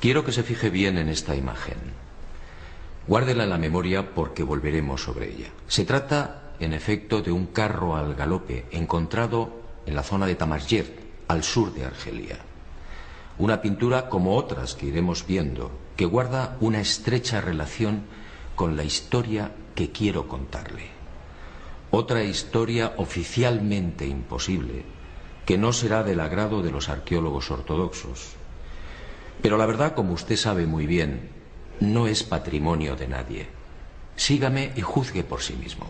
Quiero que se fije bien en esta imagen. Guárdela en la memoria porque volveremos sobre ella. Se trata, en efecto, de un carro al galope encontrado en la zona de Tamashgert, al sur de Argelia. Una pintura como otras que iremos viendo, que guarda una estrecha relación con la historia que quiero contarle. Otra historia oficialmente imposible, que no será del agrado de los arqueólogos ortodoxos. Pero la verdad, como usted sabe muy bien, no es patrimonio de nadie. Sígame y juzgue por sí mismo.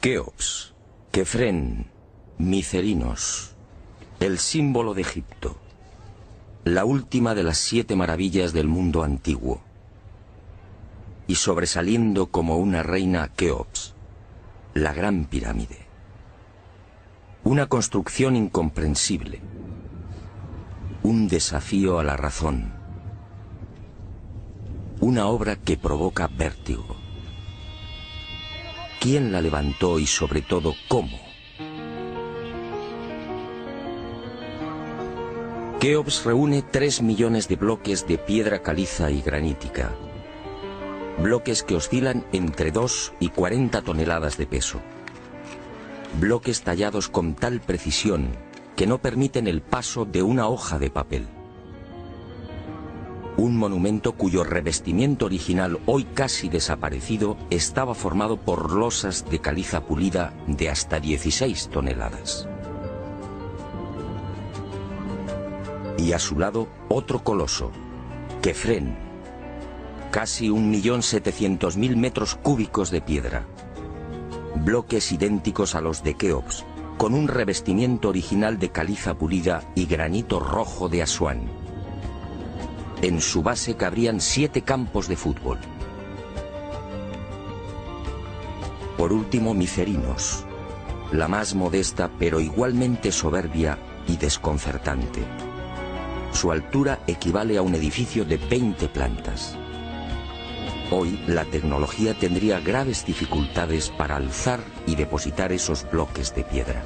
Keops, Kefren, Micerinos, el símbolo de Egipto, la última de las 7 maravillas del mundo antiguo. Y sobresaliendo como una reina Keops, la gran pirámide. Una construcción incomprensible, un desafío a la razón, una obra que provoca vértigo. ¿Quién la levantó y sobre todo cómo? Keops reúne 3 millones de bloques de piedra caliza y granítica. Bloques que oscilan entre 2 y 40 toneladas de peso. Bloques tallados con tal precisión que no permiten el paso de una hoja de papel. Un monumento cuyo revestimiento original, hoy casi desaparecido, estaba formado por losas de caliza pulida de hasta 16 toneladas. Y a su lado, otro coloso, Kefren, casi 1.700.000 metros cúbicos de piedra. Bloques idénticos a los de Keops, con un revestimiento original de caliza pulida y granito rojo de Asuán. En su base cabrían 7 campos de fútbol. Por último, Micerinos, la más modesta pero igualmente soberbia y desconcertante. Su altura equivale a un edificio de 20 plantas. Hoy la tecnología tendría graves dificultades para alzar y depositar esos bloques de piedra.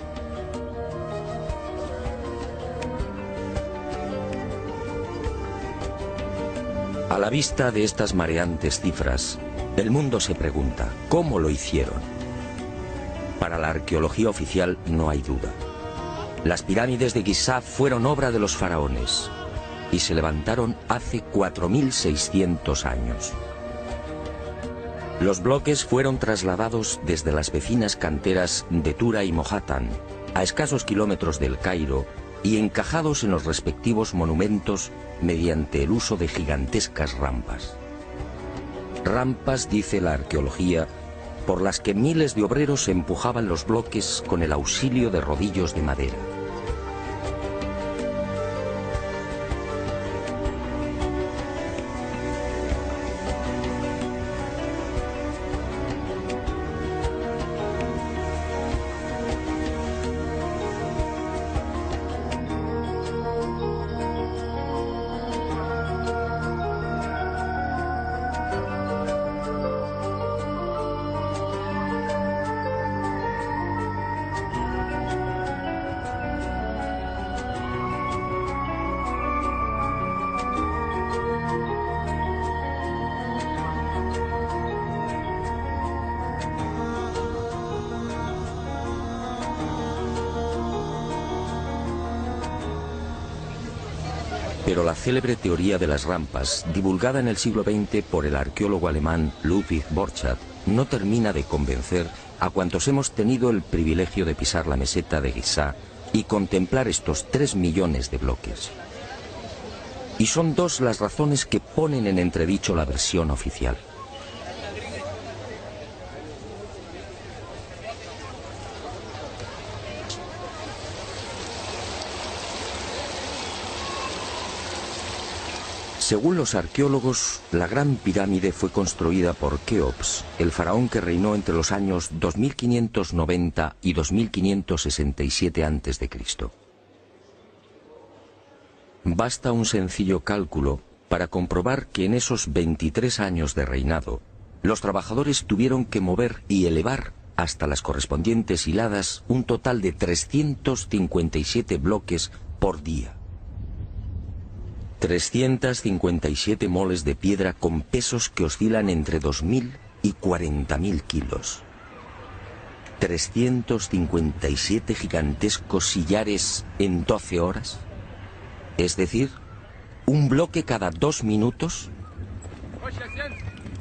A la vista de estas mareantes cifras, el mundo se pregunta, ¿cómo lo hicieron? Para la arqueología oficial no hay duda. Las pirámides de Giza fueron obra de los faraones y se levantaron hace 4600 años. Los bloques fueron trasladados desde las vecinas canteras de Tura y Mohatan, a escasos kilómetros del Cairo, y encajados en los respectivos monumentos mediante el uso de gigantescas rampas. Rampas, dice la arqueología, por las que miles de obreros empujaban los bloques con el auxilio de rodillos de madera. Pero la célebre teoría de las rampas, divulgada en el siglo XX por el arqueólogo alemán Ludwig Borchardt, no termina de convencer a cuantos hemos tenido el privilegio de pisar la meseta de Giza y contemplar estos 3 millones de bloques. Y son dos las razones que ponen en entredicho la versión oficial. Según los arqueólogos, la Gran Pirámide fue construida por Keops, el faraón que reinó entre los años 2590 y 2567 a.C. Basta un sencillo cálculo para comprobar que en esos 23 años de reinado, los trabajadores tuvieron que mover y elevar hasta las correspondientes hiladas un total de 357 bloques por día. 357 moles de piedra con pesos que oscilan entre 2.000 y 40.000 kilos. 357 gigantescos sillares en 12 horas. Es decir, un bloque cada 2 minutos.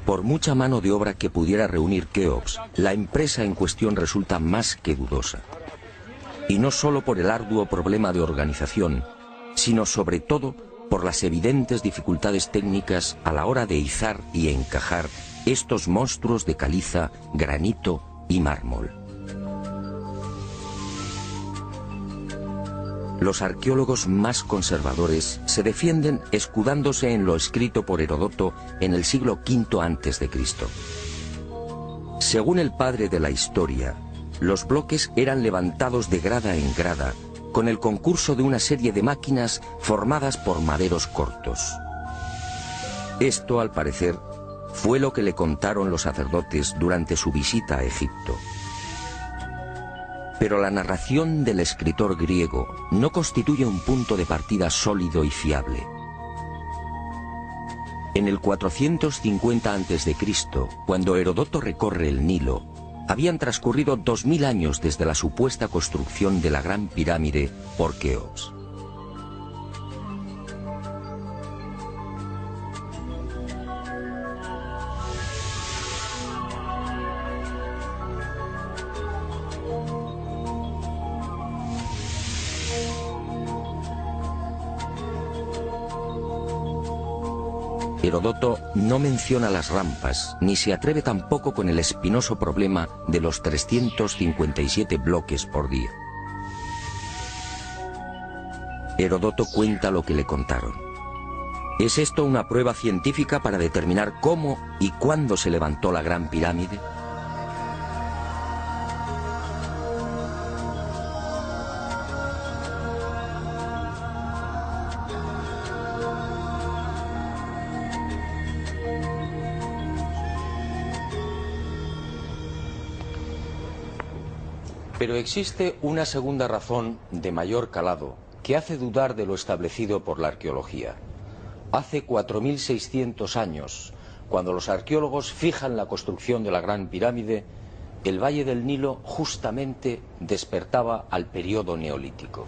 Por mucha mano de obra que pudiera reunir Keops, la empresa en cuestión resulta más que dudosa. Y no solo por el arduo problema de organización, sino sobre todo por las evidentes dificultades técnicas a la hora de izar y encajar estos monstruos de caliza, granito y mármol. Los arqueólogos más conservadores se defienden escudándose en lo escrito por Heródoto en el siglo V a.C. Según el padre de la historia, los bloques eran levantados de grada en grada con el concurso de una serie de máquinas formadas por maderos cortos. Esto, al parecer, fue lo que le contaron los sacerdotes durante su visita a Egipto. Pero la narración del escritor griego no constituye un punto de partida sólido y fiable. En el 450 a.C., cuando Heródoto recorre el Nilo, habían transcurrido 2000 años desde la supuesta construcción de la Gran Pirámide por Keops. Heródoto no menciona las rampas, ni se atreve tampoco con el espinoso problema de los 357 bloques por día. Heródoto cuenta lo que le contaron. ¿Es esto una prueba científica para determinar cómo y cuándo se levantó la Gran Pirámide? Pero existe una segunda razón de mayor calado que hace dudar de lo establecido por la arqueología. Hace 4600 años, cuando los arqueólogos fijan la construcción de la Gran Pirámide, el valle del Nilo justamente despertaba al periodo neolítico.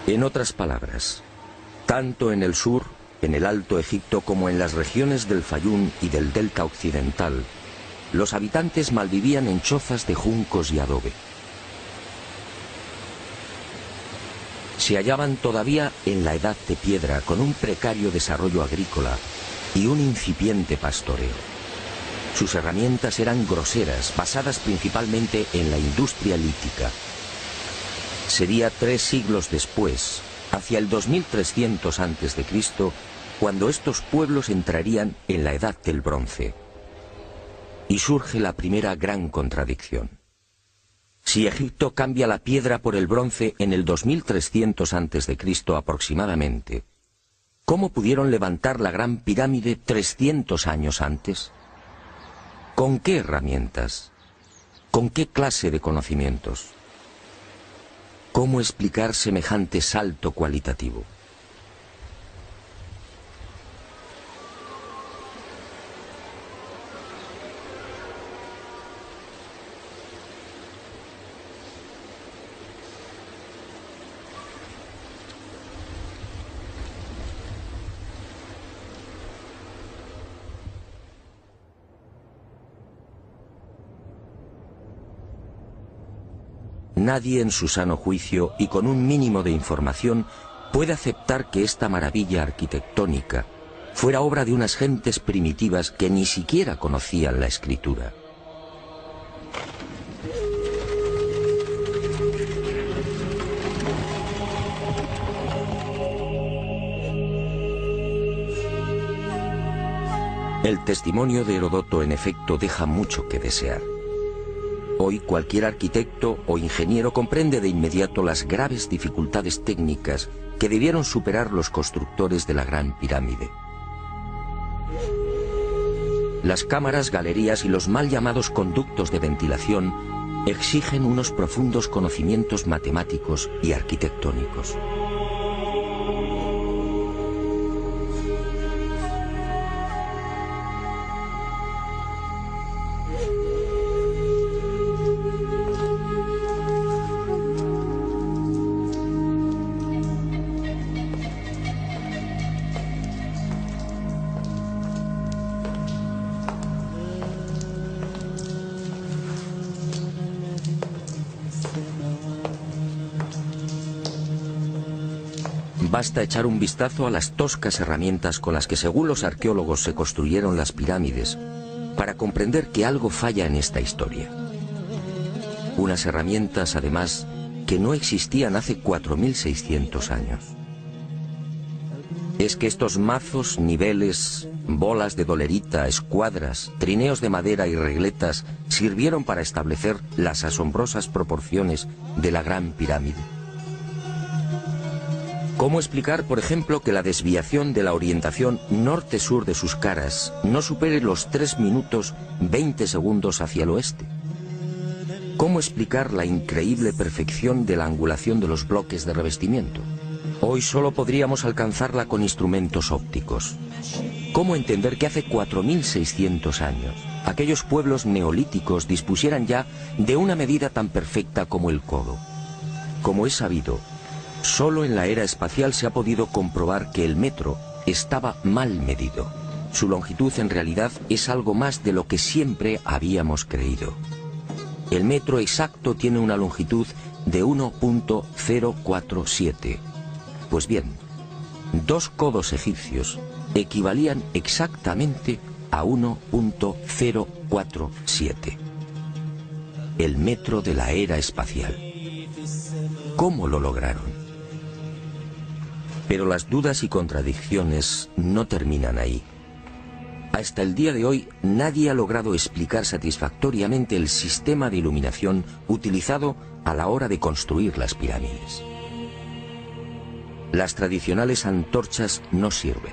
En otras palabras, tanto en el sur, en el Alto Egipto, como en las regiones del Fayum y del Delta Occidental, los habitantes malvivían en chozas de juncos y adobe. Se hallaban todavía en la edad de piedra, con un precario desarrollo agrícola y un incipiente pastoreo. Sus herramientas eran groseras, basadas principalmente en la industria lítica. Sería 3 siglos después, hacia el 2300 a.C., cuando estos pueblos entrarían en la Edad del Bronce. Y surge la primera gran contradicción. Si Egipto cambia la piedra por el bronce en el 2300 a.C. aproximadamente, ¿cómo pudieron levantar la Gran Pirámide 300 años antes? ¿Con qué herramientas? ¿Con qué clase de conocimientos? ¿Cómo explicar semejante salto cualitativo? Nadie en su sano juicio y con un mínimo de información puede aceptar que esta maravilla arquitectónica fuera obra de unas gentes primitivas que ni siquiera conocían la escritura. El testimonio de Heródoto, en efecto, deja mucho que desear. Hoy cualquier arquitecto o ingeniero comprende de inmediato las graves dificultades técnicas que debieron superar los constructores de la Gran Pirámide. Las cámaras, galerías y los mal llamados conductos de ventilación exigen unos profundos conocimientos matemáticos y arquitectónicos. Basta echar un vistazo a las toscas herramientas con las que, según los arqueólogos, se construyeron las pirámides, para comprender que algo falla en esta historia. Unas herramientas, además, que no existían hace 4600 años. Es que estos mazos, niveles, bolas de dolerita, escuadras, trineos de madera y regletas sirvieron para establecer las asombrosas proporciones de la Gran Pirámide. ¿Cómo explicar, por ejemplo, que la desviación de la orientación norte-sur de sus caras no supere los 3 minutos 20 segundos hacia el oeste? ¿Cómo explicar la increíble perfección de la angulación de los bloques de revestimiento? Hoy solo podríamos alcanzarla con instrumentos ópticos. ¿Cómo entender que hace 4600 años aquellos pueblos neolíticos dispusieran ya de una medida tan perfecta como el codo? Como es sabido, solo en la era espacial se ha podido comprobar que el metro estaba mal medido. Su longitud en realidad es algo más de lo que siempre habíamos creído. El metro exacto tiene una longitud de 1.047. Pues bien, 2 codos egipcios equivalían exactamente a 1.047. El metro de la era espacial. ¿Cómo lo lograron? Pero las dudas y contradicciones no terminan ahí. Hasta el día de hoy nadie ha logrado explicar satisfactoriamente el sistema de iluminación utilizado a la hora de construir las pirámides. Las tradicionales antorchas no sirven.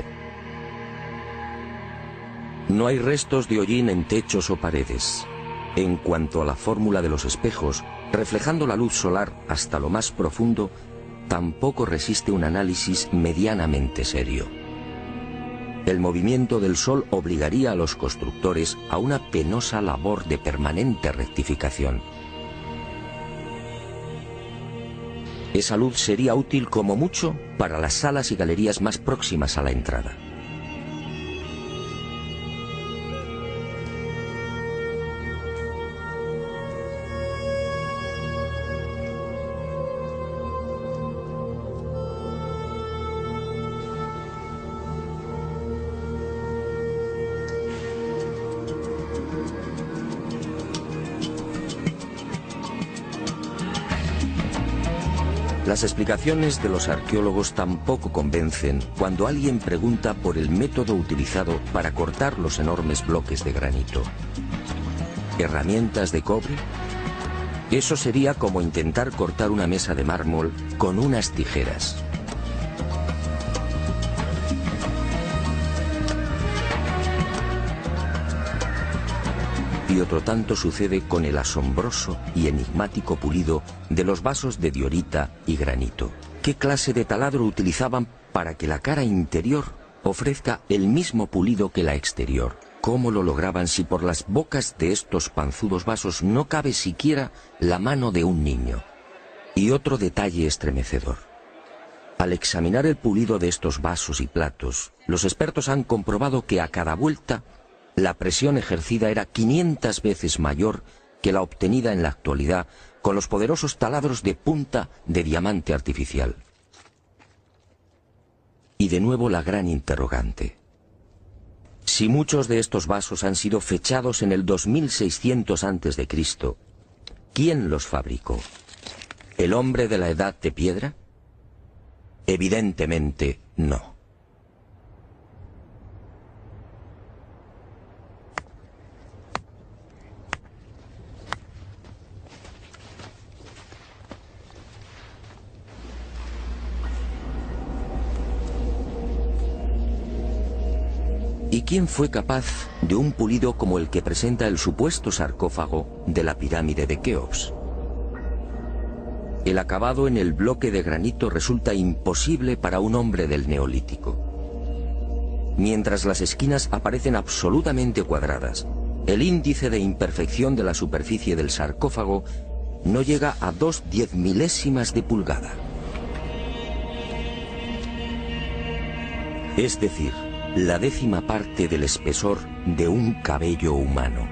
No hay restos de hollín en techos o paredes. En cuanto a la fórmula de los espejos, reflejando la luz solar hasta lo más profundo, tampoco resiste un análisis medianamente serio. El movimiento del Sol obligaría a los constructores a una penosa labor de permanente rectificación. Esa luz sería útil como mucho para las salas y galerías más próximas a la entrada. Las explicaciones de los arqueólogos tampoco convencen cuando alguien pregunta por el método utilizado para cortar los enormes bloques de granito. ¿Herramientas de cobre? Eso sería como intentar cortar una mesa de mármol con unas tijeras. Y otro tanto sucede con el asombroso y enigmático pulido de los vasos de diorita y granito. ¿Qué clase de taladro utilizaban para que la cara interior ofrezca el mismo pulido que la exterior? ¿Cómo lo lograban si por las bocas de estos panzudos vasos no cabe siquiera la mano de un niño? Y otro detalle estremecedor. Al examinar el pulido de estos vasos y platos, los expertos han comprobado que a cada vuelta la presión ejercida era 500 veces mayor que la obtenida en la actualidad con los poderosos taladros de punta de diamante artificial. Y de nuevo la gran interrogante. Si muchos de estos vasos han sido fechados en el 2600 a.C., ¿quién los fabricó? ¿El hombre de la Edad de Piedra? Evidentemente no. ¿Y quién fue capaz de un pulido como el que presenta el supuesto sarcófago de la pirámide de Keops? El acabado en el bloque de granito resulta imposible para un hombre del Neolítico. Mientras las esquinas aparecen absolutamente cuadradas, el índice de imperfección de la superficie del sarcófago no llega a 2/10 milésimas de pulgada. Es decir, la 10ª parte del espesor de un cabello humano.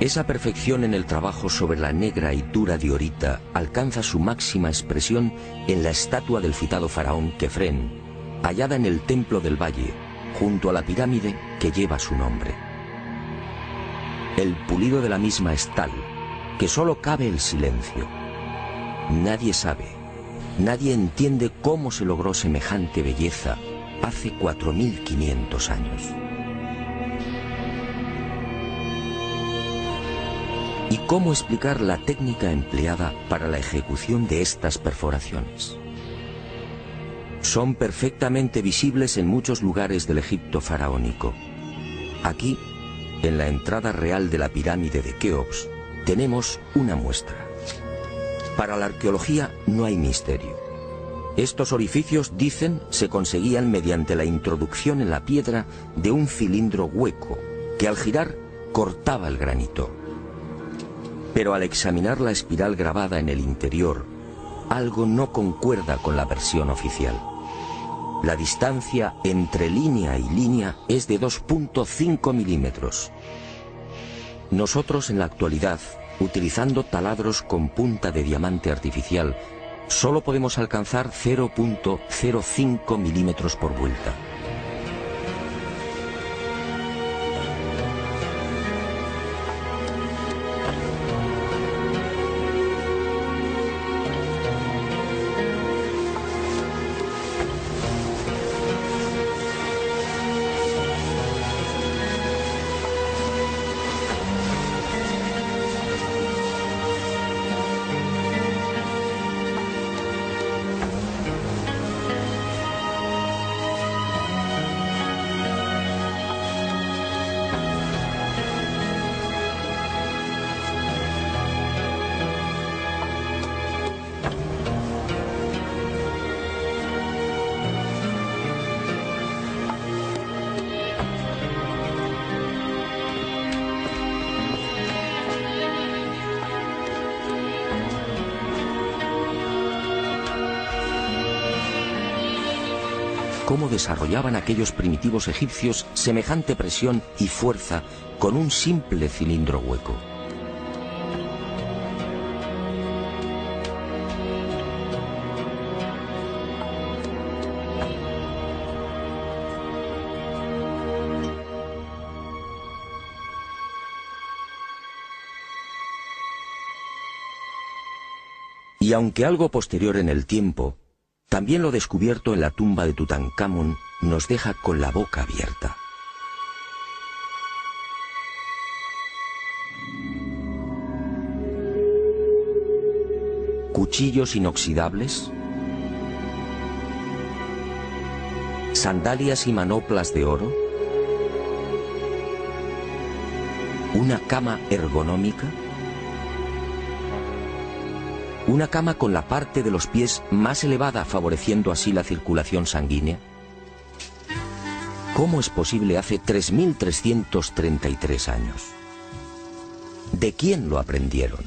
Esa perfección en el trabajo sobre la negra y dura diorita alcanza su máxima expresión en la estatua del citado faraón Kefren, hallada en el Templo del Valle, junto a la pirámide que lleva su nombre. El pulido de la misma es tal que solo cabe el silencio. Nadie sabe, nadie entiende cómo se logró semejante belleza hace 4500 años. ¿Y cómo explicar la técnica empleada para la ejecución de estas perforaciones? Son perfectamente visibles en muchos lugares del Egipto faraónico. Aquí, en la entrada real de la pirámide de Keops, tenemos una muestra. Para la arqueología no hay misterio. Estos orificios, dicen, se conseguían mediante la introducción en la piedra de un cilindro hueco, que al girar cortaba el granito. Pero al examinar la espiral grabada en el interior, algo no concuerda con la versión oficial. La distancia entre línea y línea es de 2,5 milímetros. Nosotros en la actualidad, utilizando taladros con punta de diamante artificial, solo podemos alcanzar 0,05 milímetros por vuelta. cómo desarrollaban aquellos primitivos egipcios semejante presión y fuerza con un simple cilindro hueco. Y aunque algo posterior en el tiempo, también lo descubierto en la tumba de Tutankamón nos deja con la boca abierta. Cuchillos inoxidables, sandalias y manoplas de oro, una cama ergonómica, una cama con la parte de los pies más elevada, favoreciendo así la circulación sanguínea. ¿Cómo es posible hace 3.333 años? ¿De quién lo aprendieron?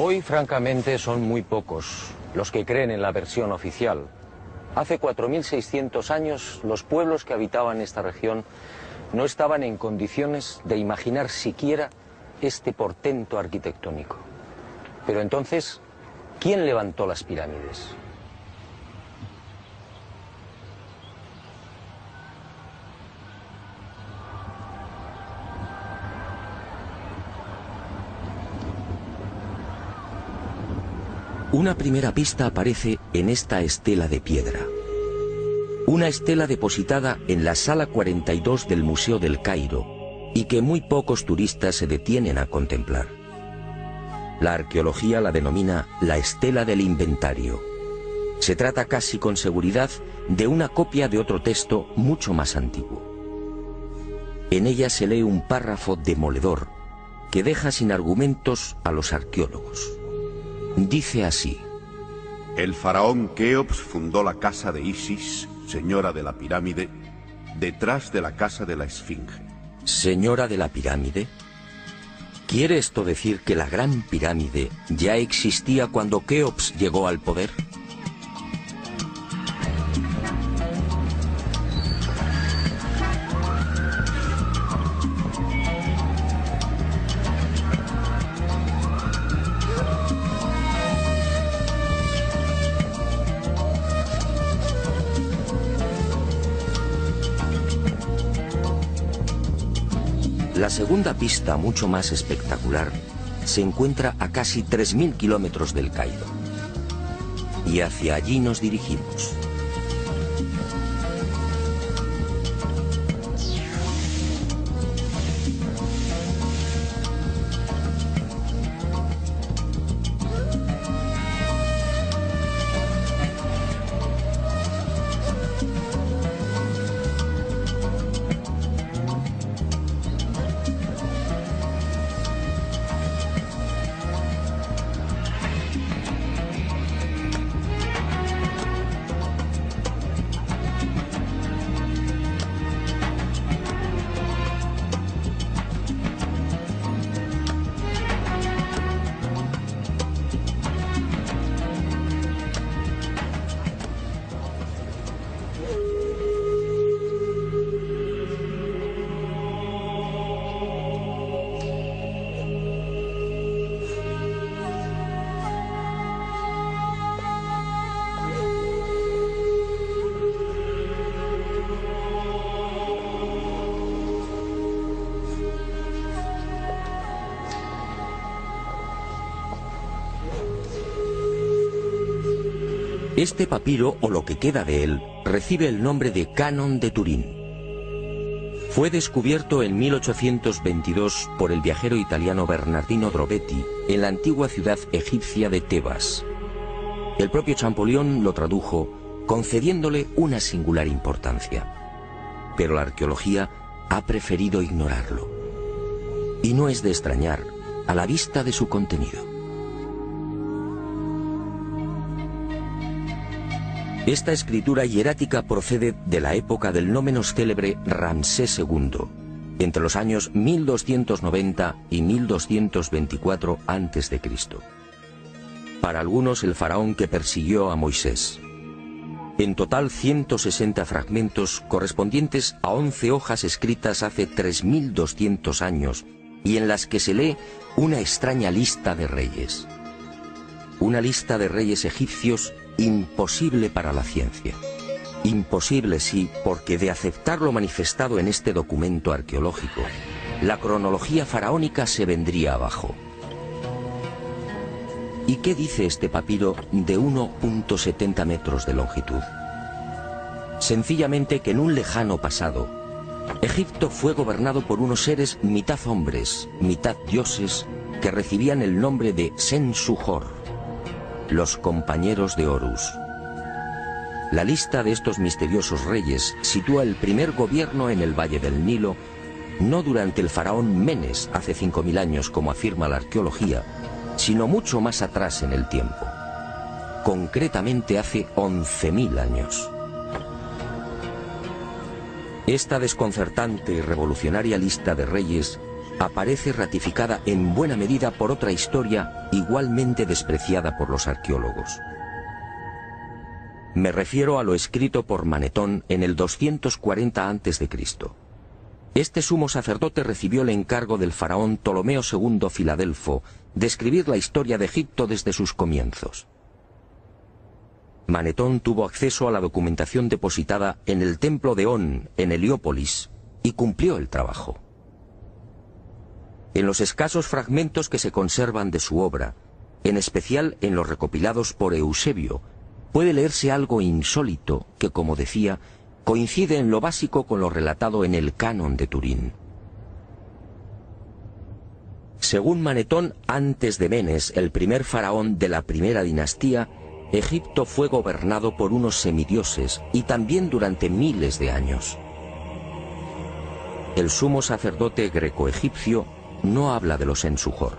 Hoy, francamente, son muy pocos los que creen en la versión oficial. Hace 4.600 años, los pueblos que habitaban esta región no estaban en condiciones de imaginar siquiera este portento arquitectónico. Pero entonces, ¿quién levantó las pirámides? Una primera pista aparece en esta estela de piedra. Una estela depositada en la sala 42 del Museo del Cairo y que muy pocos turistas se detienen a contemplar. La arqueología la denomina la estela del inventario. Se trata casi con seguridad de una copia de otro texto mucho más antiguo. En ella se lee un párrafo demoledor que deja sin argumentos a los arqueólogos. Dice así: el faraón Keops fundó la casa de Isis, señora de la pirámide, detrás de la casa de la Esfinge. ¿Señora de la pirámide? ¿Quiere esto decir que la gran pirámide ya existía cuando Keops llegó al poder? La segunda pista, mucho más espectacular, se encuentra a casi 3.000 kilómetros del Cairo. Y hacia allí nos dirigimos. Este papiro, o lo que queda de él, recibe el nombre de Canon de Turín. Fue descubierto en 1822 por el viajero italiano Bernardino Drobetti en la antigua ciudad egipcia de Tebas. El propio Champollion lo tradujo, concediéndole una singular importancia. Pero la arqueología ha preferido ignorarlo. Y no es de extrañar a la vista de su contenido. Esta escritura hierática procede de la época del no menos célebre Ramsés II, entre los años 1290 y 1224 a.C. Para algunos, el faraón que persiguió a Moisés. En total, 160 fragmentos correspondientes a 11 hojas escritas hace 3200 años y en las que se lee una extraña lista de reyes. Una lista de reyes egipcios imposible para la ciencia. Imposible, sí, porque de aceptar lo manifestado en este documento arqueológico, la cronología faraónica se vendría abajo. ¿Y qué dice este papiro de 1,70 metros de longitud? Sencillamente que en un lejano pasado, Egipto fue gobernado por unos seres mitad hombres, mitad dioses, que recibían el nombre de Sen-Suhor, los compañeros de Horus. La lista de estos misteriosos reyes sitúa el primer gobierno en el Valle del Nilo, no durante el faraón Menes, hace 5000 años, como afirma la arqueología, sino mucho más atrás en el tiempo. Concretamente hace 11.000 años. Esta desconcertante y revolucionaria lista de reyes aparece ratificada en buena medida por otra historia igualmente despreciada por los arqueólogos. Me refiero a lo escrito por Manetón en el 240 a.C. Este sumo sacerdote recibió el encargo del faraón Ptolomeo II Filadelfo de escribir la historia de Egipto desde sus comienzos. Manetón tuvo acceso a la documentación depositada en el templo de On, en Heliópolis, y cumplió el trabajo. En los escasos fragmentos que se conservan de su obra, en especial en los recopilados por Eusebio, puede leerse algo insólito que, como decía, coincide en lo básico con lo relatado en el Canon de Turín. Según Manetón, antes de Menes, el primer faraón de la primera dinastía, Egipto fue gobernado por unos semidioses y también durante miles de años. El sumo sacerdote greco-egipcio no habla de los Sen-Suhor,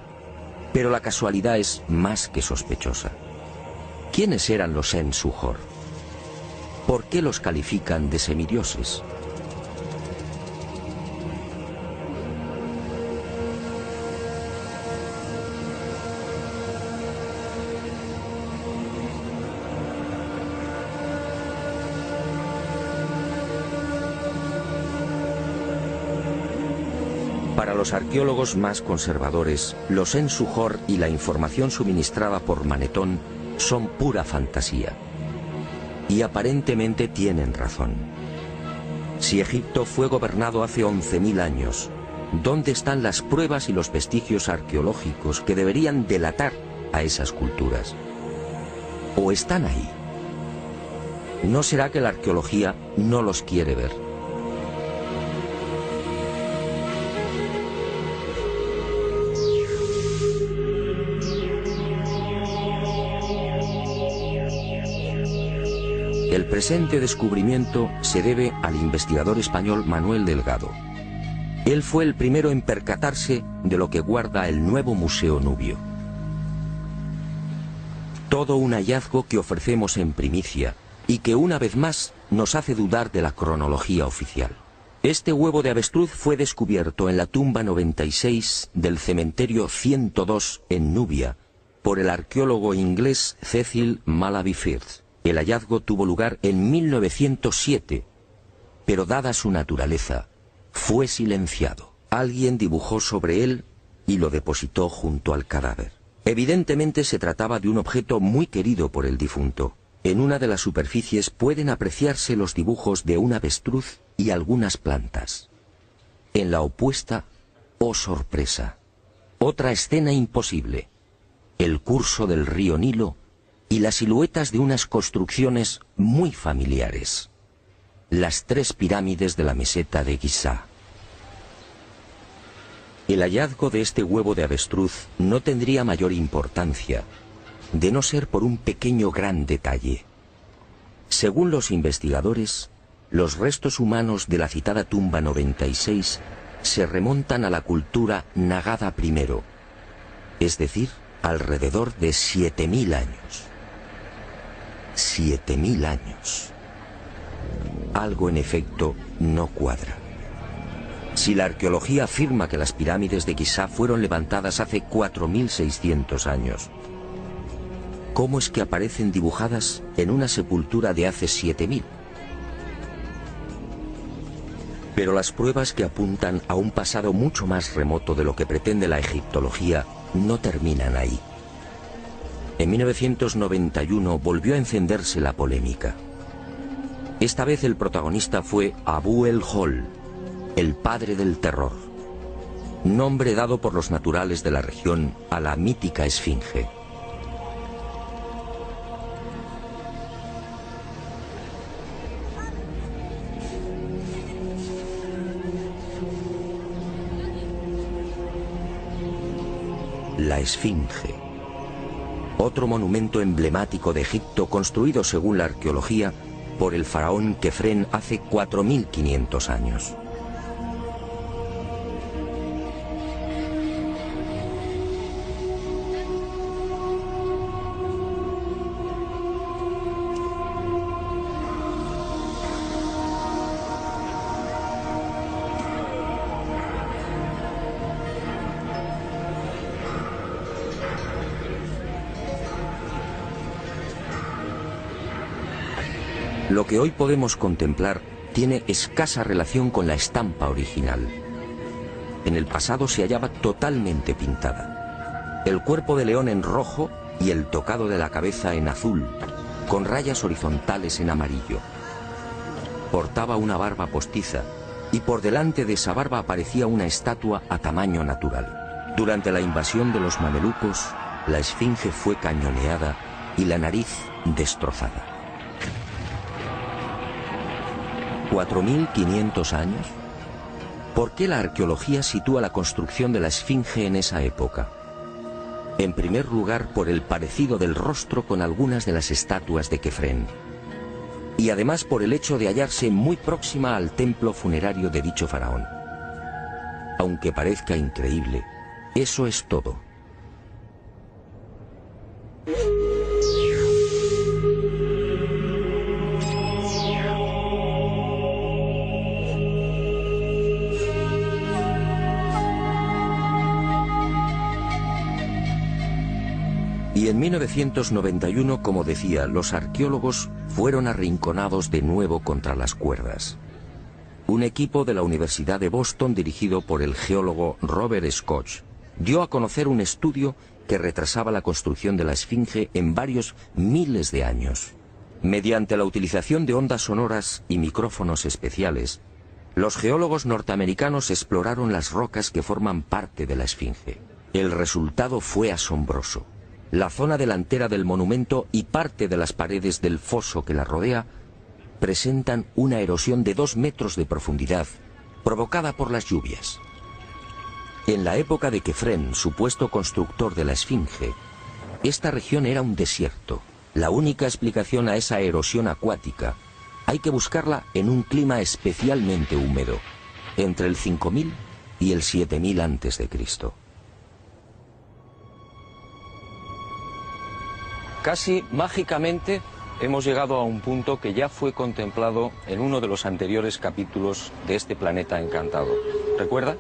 pero la casualidad es más que sospechosa. ¿Quiénes eran los Sen-Suhor? ¿Por qué los califican de semidioses? Para los arqueólogos más conservadores, los Sen-Suhor y la información suministrada por Manetón son pura fantasía. Y aparentemente tienen razón. Si Egipto fue gobernado hace 11.000 años, ¿dónde están las pruebas y los vestigios arqueológicos que deberían delatar a esas culturas? ¿O están ahí? ¿No será que la arqueología no los quiere ver? El presente descubrimiento se debe al investigador español Manuel Delgado. Él fue el primero en percatarse de lo que guarda el nuevo Museo Nubio. Todo un hallazgo que ofrecemos en primicia y que una vez más nos hace dudar de la cronología oficial. Este huevo de avestruz fue descubierto en la tumba 96 del cementerio 102 en Nubia por el arqueólogo inglés Cecil Malaby Firth. El hallazgo tuvo lugar en 1907, pero dada su naturaleza, fue silenciado. Alguien dibujó sobre él y lo depositó junto al cadáver. Evidentemente se trataba de un objeto muy querido por el difunto. En una de las superficies pueden apreciarse los dibujos de un avestruz y algunas plantas. En la opuesta, oh sorpresa, otra escena imposible: el curso del río Nilo y las siluetas de unas construcciones muy familiares. Las 3 pirámides de la meseta de Giza. El hallazgo de este huevo de avestruz no tendría mayor importancia, de no ser por un pequeño gran detalle. Según los investigadores, los restos humanos de la citada tumba 96 se remontan a la cultura Nagada I, es decir, alrededor de 7000 años. 7000 años. Algo en efecto no cuadra. Si la arqueología afirma que las pirámides de Giza fueron levantadas hace 4600 años, ¿cómo es que aparecen dibujadas en una sepultura de hace 7000? Pero las pruebas que apuntan a un pasado mucho más remoto de lo que pretende la egiptología no terminan ahí. En 1991 volvió a encenderse la polémica. Esta vez el protagonista fue Abu el-Hol, el padre del terror, nombre dado por los naturales de la región a la mítica esfinge. La esfinge, otro monumento emblemático de Egipto construido según la arqueología por el faraón Kefren hace 4500 años. Lo que hoy podemos contemplar tiene escasa relación con la estampa original. En el pasado se hallaba totalmente pintada. El cuerpo de león en rojo y el tocado de la cabeza en azul, con rayas horizontales en amarillo. Portaba una barba postiza y por delante de esa barba aparecía una estatua a tamaño natural. Durante la invasión de los mamelucos, la esfinge fue cañoneada y la nariz destrozada. 4500 años. ¿Por qué la arqueología sitúa la construcción de la esfinge en esa época? En primer lugar, por el parecido del rostro con algunas de las estatuas de Kefren. Y además por el hecho de hallarse muy próxima al templo funerario de dicho faraón. Aunque parezca increíble, eso es todo. Y en 1991, como decía, los arqueólogos fueron arrinconados de nuevo contra las cuerdas. Un equipo de la Universidad de Boston, dirigido por el geólogo Robert Scott, dio a conocer un estudio que retrasaba la construcción de la esfinge en varios miles de años. Mediante la utilización de ondas sonoras y micrófonos especiales, los geólogos norteamericanos exploraron las rocas que forman parte de la esfinge. El resultado fue asombroso. La zona delantera del monumento y parte de las paredes del foso que la rodea presentan una erosión de 2 metros de profundidad, provocada por las lluvias. En la época de Kefren, supuesto constructor de la esfinge, esta región era un desierto. La única explicación a esa erosión acuática hay que buscarla en un clima especialmente húmedo, entre el 5000 y el 7000 a.C. Casi mágicamente hemos llegado a un punto que ya fue contemplado en uno de los anteriores capítulos de este planeta encantado. ¿Recuerda?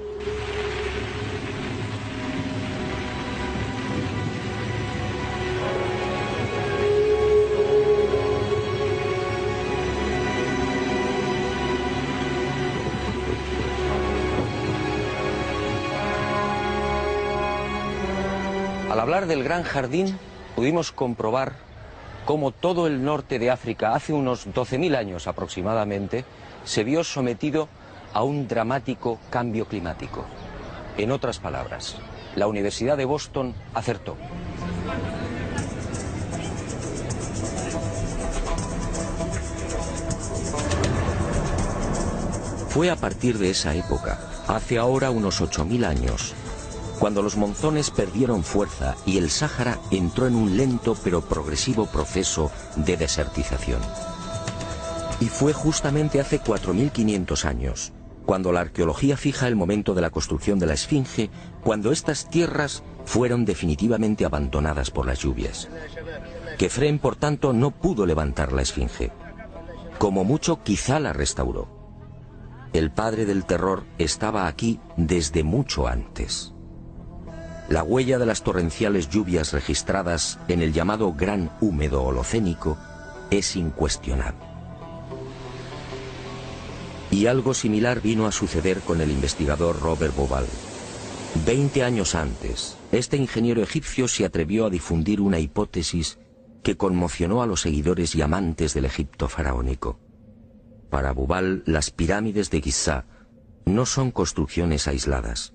Al hablar del Gran Jardín, pudimos comprobar cómo todo el norte de África, hace unos 12.000 años aproximadamente, se vio sometido a un dramático cambio climático. En otras palabras, la Universidad de Boston acertó. Fue a partir de esa época, hace ahora unos 8000 años, cuando los monzones perdieron fuerza y el Sáhara entró en un lento pero progresivo proceso de desertización. Y fue justamente hace 4500 años, cuando la arqueología fija el momento de la construcción de la Esfinge, cuando estas tierras fueron definitivamente abandonadas por las lluvias. Kefren, por tanto, no pudo levantar la Esfinge. Como mucho, quizá la restauró. El padre del terror estaba aquí desde mucho antes. La huella de las torrenciales lluvias registradas en el llamado Gran Húmedo Holocénico es incuestionable. Y algo similar vino a suceder con el investigador Robert Bauval. 20 años antes, este ingeniero egipcio se atrevió a difundir una hipótesis que conmocionó a los seguidores y amantes del Egipto faraónico. Para Bauval, las pirámides de Giza no son construcciones aisladas.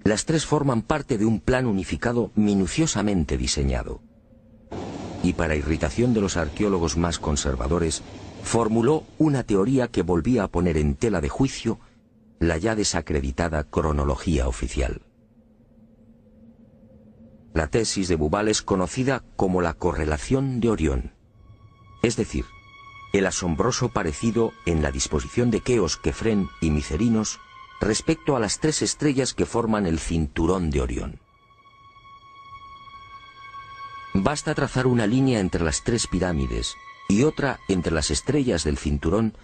Las tres forman parte de un plan unificado minuciosamente diseñado. Y para irritación de los arqueólogos más conservadores, formuló una teoría que volvía a poner en tela de juicio la ya desacreditada cronología oficial. La tesis de Bauval es conocida como la correlación de Orión, es decir, el asombroso parecido en la disposición de Keos, Kefren y Micerinos respecto a las tres estrellas que forman el cinturón de Orión. Basta trazar una línea entre las tres pirámides y otra entre las estrellas del cinturón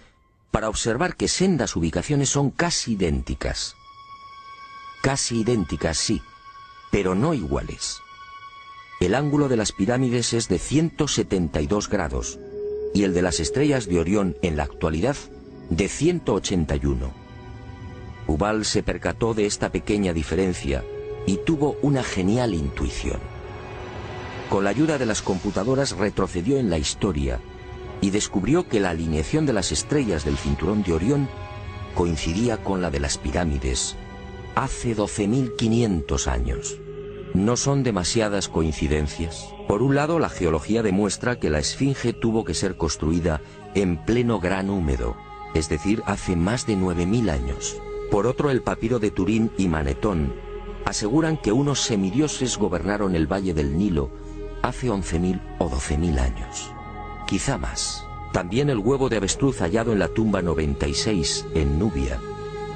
para observar que sendas ubicaciones son casi idénticas. Casi idénticas, sí, pero no iguales. El ángulo de las pirámides es de 172 grados y el de las estrellas de Orión en la actualidad de 181. Bauval se percató de esta pequeña diferencia y tuvo una genial intuición. Con la ayuda de las computadoras retrocedió en la historia y descubrió que la alineación de las estrellas del cinturón de Orión coincidía con la de las pirámides hace 12.500 años. ¿No son demasiadas coincidencias? Por un lado, la geología demuestra que la Esfinge tuvo que ser construida en pleno Gran Húmedo, es decir, hace más de 9.000 años. Por otro, el papiro de Turín y Manetón aseguran que unos semidioses gobernaron el valle del Nilo hace 11.000 o 12.000 años. Quizá más. También el huevo de avestruz hallado en la tumba 96 en Nubia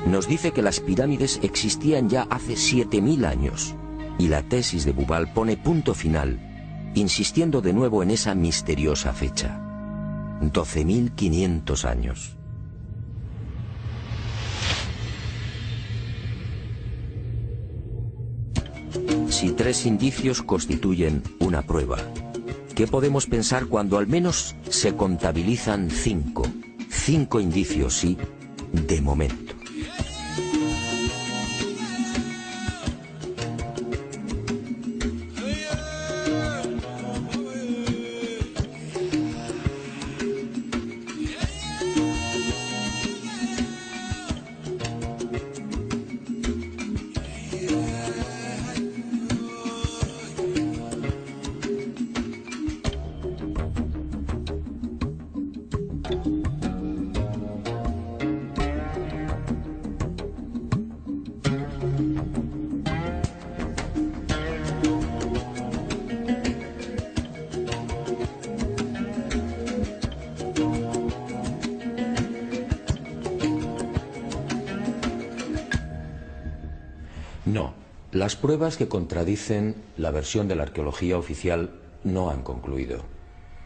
nos dice que las pirámides existían ya hace 7.000 años. Y la tesis de Bauval pone punto final, insistiendo de nuevo en esa misteriosa fecha. 12.500 años. Si tres indicios constituyen una prueba, ¿qué podemos pensar cuando al menos se contabilizan 5? 5 indicios, sí, de momento. No, las pruebas que contradicen la versión de la arqueología oficial no han concluido.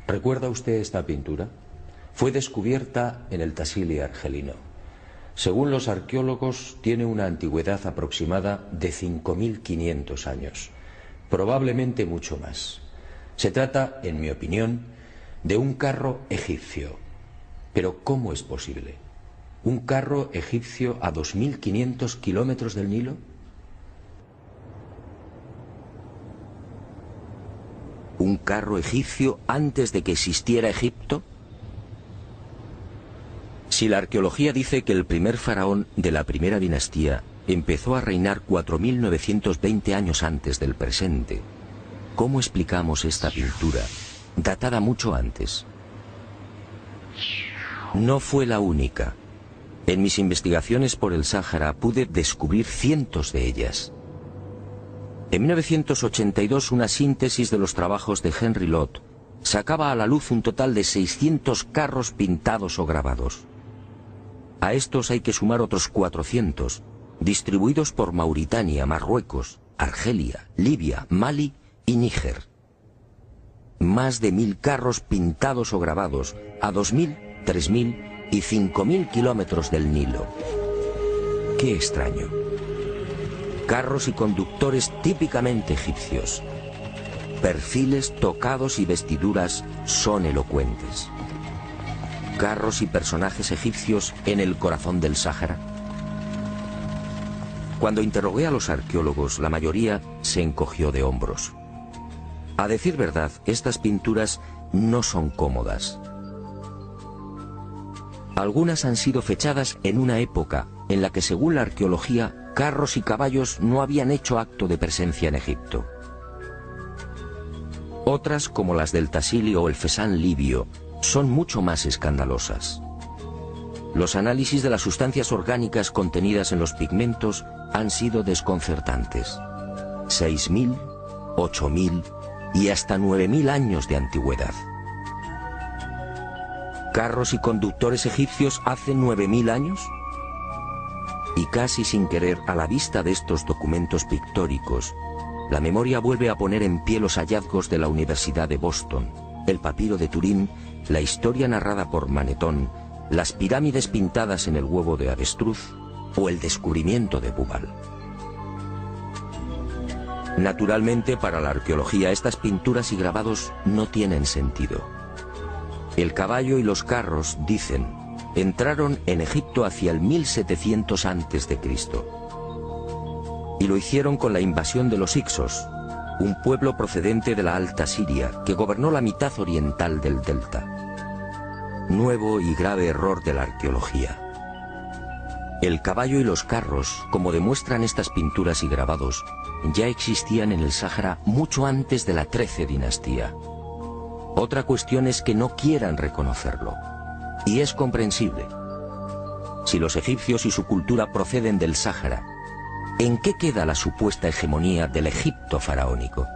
¿Recuerda usted esta pintura? Fue descubierta en el Tassili argelino. Según los arqueólogos, tiene una antigüedad aproximada de 5.500 años, probablemente mucho más. Se trata, en mi opinión, de un carro egipcio. Pero ¿cómo es posible? ¿Un carro egipcio a 2.500 kilómetros del Nilo? ¿Un carro egipcio antes de que existiera Egipto? Si la arqueología dice que el primer faraón de la primera dinastía empezó a reinar 4.920 años antes del presente, ¿cómo explicamos esta pintura, datada mucho antes? No fue la única. En mis investigaciones por el Sáhara pude descubrir cientos de ellas. En 1982, una síntesis de los trabajos de Henry Lott sacaba a la luz un total de 600 carros pintados o grabados. A estos hay que sumar otros 400, distribuidos por Mauritania, Marruecos, Argelia, Libia, Mali y Níger. Más de 1000 carros pintados o grabados a 2000, 3000 y 5000 kilómetros del Nilo. Qué extraño. Carros y conductores típicamente egipcios. Perfiles, tocados y vestiduras son elocuentes. Carros y personajes egipcios en el corazón del Sáhara. Cuando interrogué a los arqueólogos, la mayoría se encogió de hombros. A decir verdad, estas pinturas no son cómodas. Algunas han sido fechadas en una época en la que, según la arqueología, carros y caballos no habían hecho acto de presencia en Egipto. Otras, como las del Tassili o el Fesán libio, son mucho más escandalosas. Los análisis de las sustancias orgánicas contenidas en los pigmentos han sido desconcertantes. 6000, 8000 y hasta 9000 años de antigüedad. ¿Carros y conductores egipcios hace 9000 años? Y casi sin querer, a la vista de estos documentos pictóricos, la memoria vuelve a poner en pie los hallazgos de la Universidad de Boston, el papiro de Turín, la historia narrada por Manetón, las pirámides pintadas en el huevo de avestruz o el descubrimiento de Bubal. Naturalmente, para la arqueología, estas pinturas y grabados no tienen sentido. El caballo y los carros, dicen, entraron en Egipto hacia el 1700 a.C. y lo hicieron con la invasión de los Hicsos, un pueblo procedente de la Alta Siria que gobernó la mitad oriental del delta. Nuevo y grave error de la arqueología. El caballo y los carros, como demuestran estas pinturas y grabados, ya existían en el Sáhara mucho antes de la XIII dinastía. Otra cuestión es que no quieran reconocerlo, y es comprensible. Si los egipcios y su cultura proceden del Sáhara, ¿en qué queda la supuesta hegemonía del Egipto faraónico?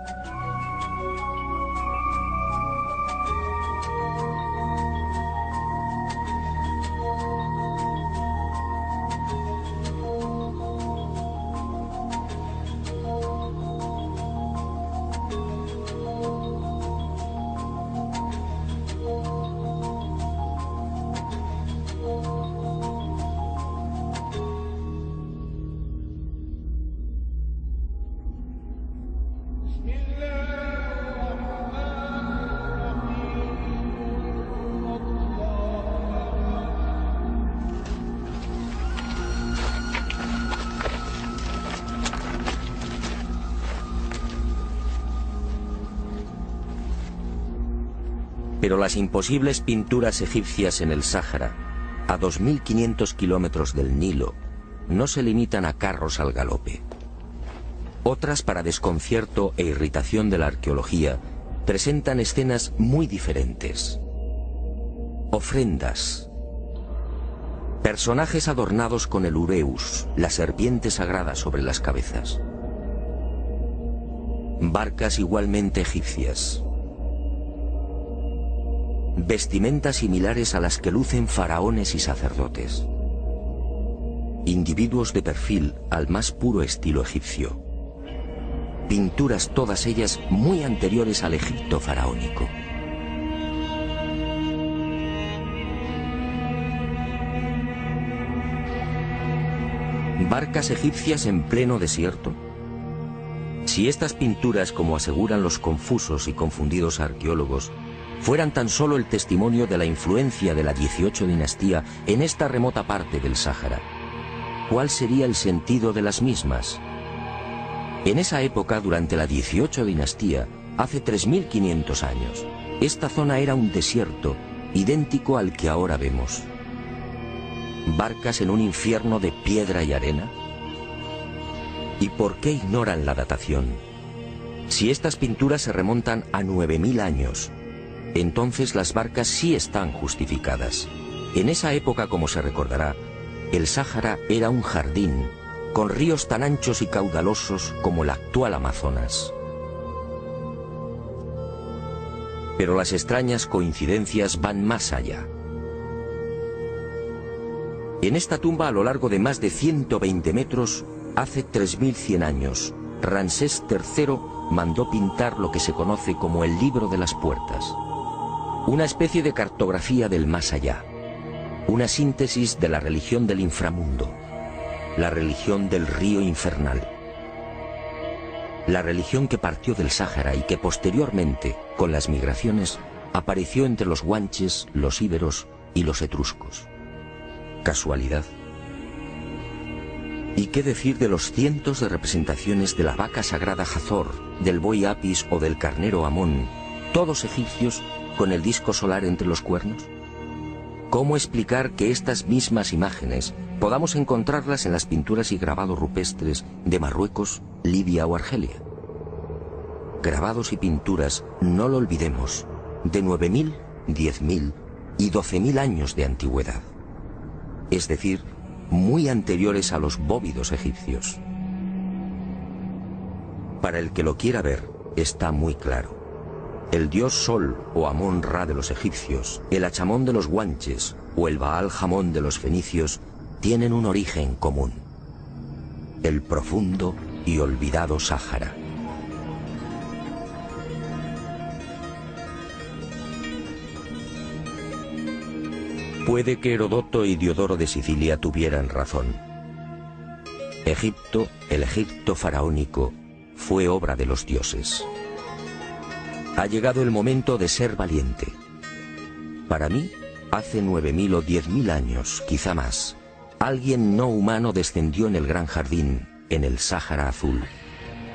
Pero las imposibles pinturas egipcias en el Sáhara, a 2500 kilómetros del Nilo, no se limitan a carros al galope. Otras, para desconcierto e irritación de la arqueología, presentan escenas muy diferentes. Ofrendas. Personajes adornados con el ureus, la serpiente sagrada sobre las cabezas. Barcas igualmente egipcias. Vestimentas similares a las que lucen faraones y sacerdotes. Individuos de perfil al más puro estilo egipcio. Pinturas todas ellas muy anteriores al Egipto faraónico. ¿Barcas egipcias en pleno desierto? Si estas pinturas, como aseguran los confusos y confundidos arqueólogos, fueran tan solo el testimonio de la influencia de la 18 dinastía en esta remota parte del Sáhara, ¿cuál sería el sentido de las mismas? En esa época, durante la 18 dinastía, hace 3500 años, esta zona era un desierto idéntico al que ahora vemos. ¿Barcas en un infierno de piedra y arena? ¿Y por qué ignoran la datación? Si estas pinturas se remontan a 9000 años, entonces las barcas sí están justificadas. En esa época, como se recordará, el Sáhara era un jardín, con ríos tan anchos y caudalosos como el actual Amazonas. Pero las extrañas coincidencias van más allá. En esta tumba, a lo largo de más de 120 metros, hace 3100 años, Ramsés III mandó pintar lo que se conoce como el Libro de las Puertas, una especie de cartografía del más allá, una síntesis de la religión del inframundo, la religión del río infernal, la religión que partió del Sáhara y que posteriormente, con las migraciones, apareció entre los guanches, los íberos y los etruscos. ¿Casualidad? ¿Y qué decir de los cientos de representaciones de la vaca sagrada Hathor, del buey Apis o del carnero Amón, todos egipcios con el disco solar entre los cuernos? ¿Cómo explicar que estas mismas imágenes podamos encontrarlas en las pinturas y grabados rupestres de Marruecos, Libia o Argelia? Grabados y pinturas, no lo olvidemos, de 9000, 10000 y 12000 años de antigüedad, es decir, muy anteriores a los bóvidos egipcios. Para el que lo quiera ver, está muy claro. El dios Sol o Amón-Ra de los egipcios, el Achamón de los guanches o el Baal-Jamón de los fenicios tienen un origen común: el profundo y olvidado Sáhara. Puede que Herodoto y Diodoro de Sicilia tuvieran razón. Egipto, el Egipto faraónico, fue obra de los dioses. Ha llegado el momento de ser valiente. Para mí, hace 9000 o 10000 años, quizá más, alguien no humano descendió en el gran jardín, en el Sáhara Azul,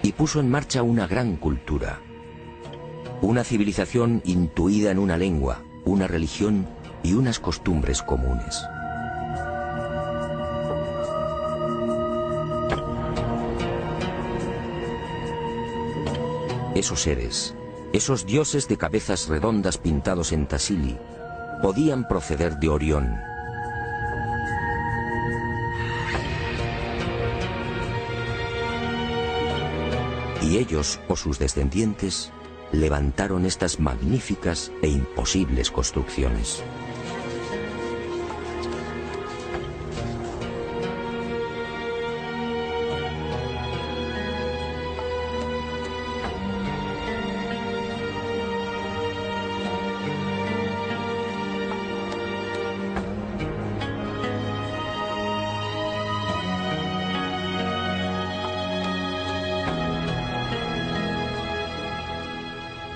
y puso en marcha una gran cultura. Una civilización intuida en una lengua, una religión y unas costumbres comunes. Esos seres, esos dioses de cabezas redondas pintados en Tassili, podían proceder de Orión. Y ellos, o sus descendientes, levantaron estas magníficas e imposibles construcciones.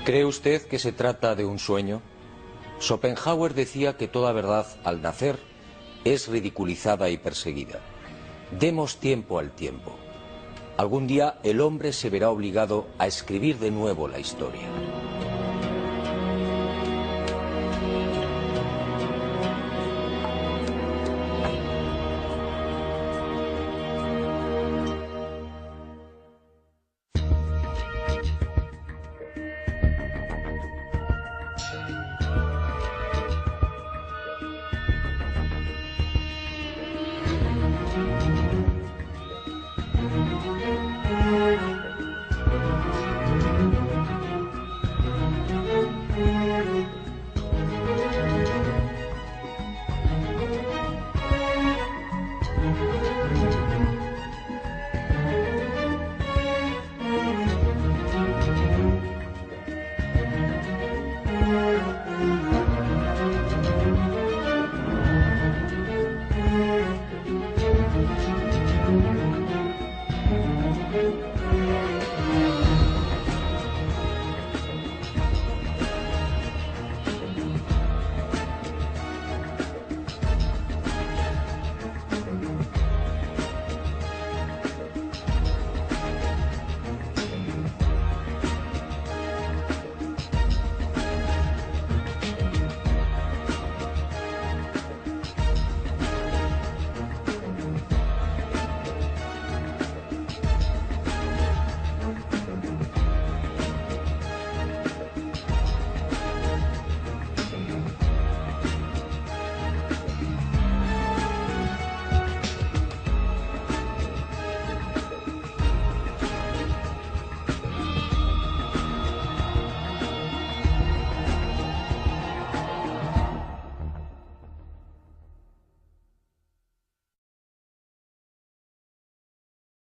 ¿Cree usted que se trata de un sueño? Schopenhauer decía que toda verdad, al nacer, es ridiculizada y perseguida. Demos tiempo al tiempo. Algún día el hombre se verá obligado a escribir de nuevo la historia.